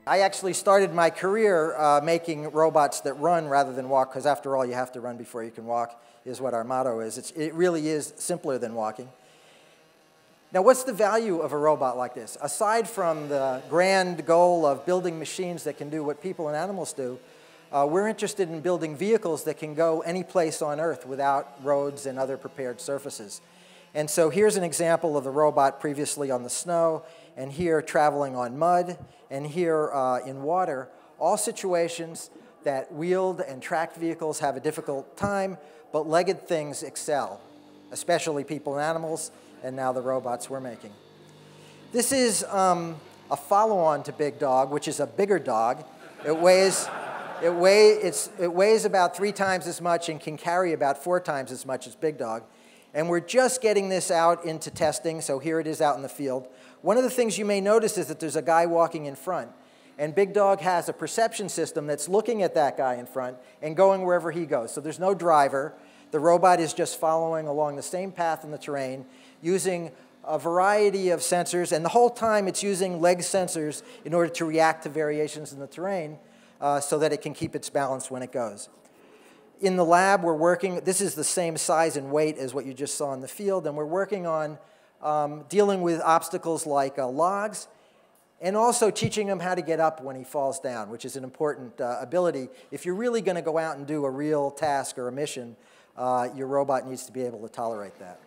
I actually started my career making robots that run rather than walk, because after all, you have to run before you can walk, is what our motto is. It really is simpler than walking. Now, what's the value of a robot like this? Aside from the grand goal of building machines that can do what people and animals do, we're interested in building vehicles that can go any place on Earth without roads and other prepared surfaces. And so here's an example of the robot previously on the snow, and here traveling on mud, and here in water, all situations that wheeled and tracked vehicles have a difficult time, but legged things excel, especially people and animals, and now the robots we're making. This is a follow-on to Big Dog, which is a bigger dog. It weighs about 3 times as much and can carry about 4 times as much as Big Dog. And we're just getting this out into testing, so here it is out in the field. One of the things you may notice is that there's a guy walking in front, and Big Dog has a perception system that's looking at that guy in front and going wherever he goes. So there's no driver. The robot is just following along the same path in the terrain using a variety of sensors, and the whole time it's using leg sensors in order to react to variations in the terrain so that it can keep its balance when it goes. In the lab, we're working, this is the same size and weight as what you just saw in the field, and we're working on dealing with obstacles like logs, and also teaching him how to get up when he falls down, which is an important ability. If you're really going to go out and do a real task or a mission, your robot needs to be able to tolerate that.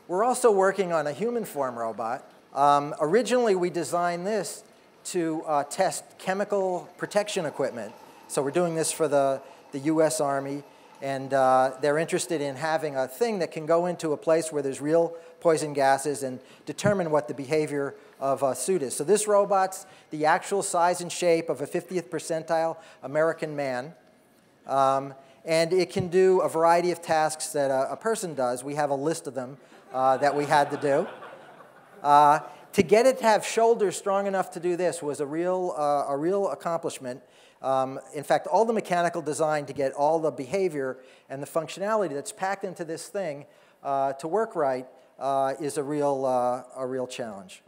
We're also working on a human form robot. Originally, we designed this to test chemical protection equipment. So we're doing this for the US Army, and they're interested in having a thing that can go into a place where there's real poison gases and determine what the behavior of a suit is. So this robot's the actual size and shape of a 50th percentile American man. And it can do a variety of tasks that a person does. We have a list of them that we had to do. To get it to have shoulders strong enough to do this was a real accomplishment. In fact, all the mechanical design to get all the behavior and the functionality that's packed into this thing to work right is a real challenge.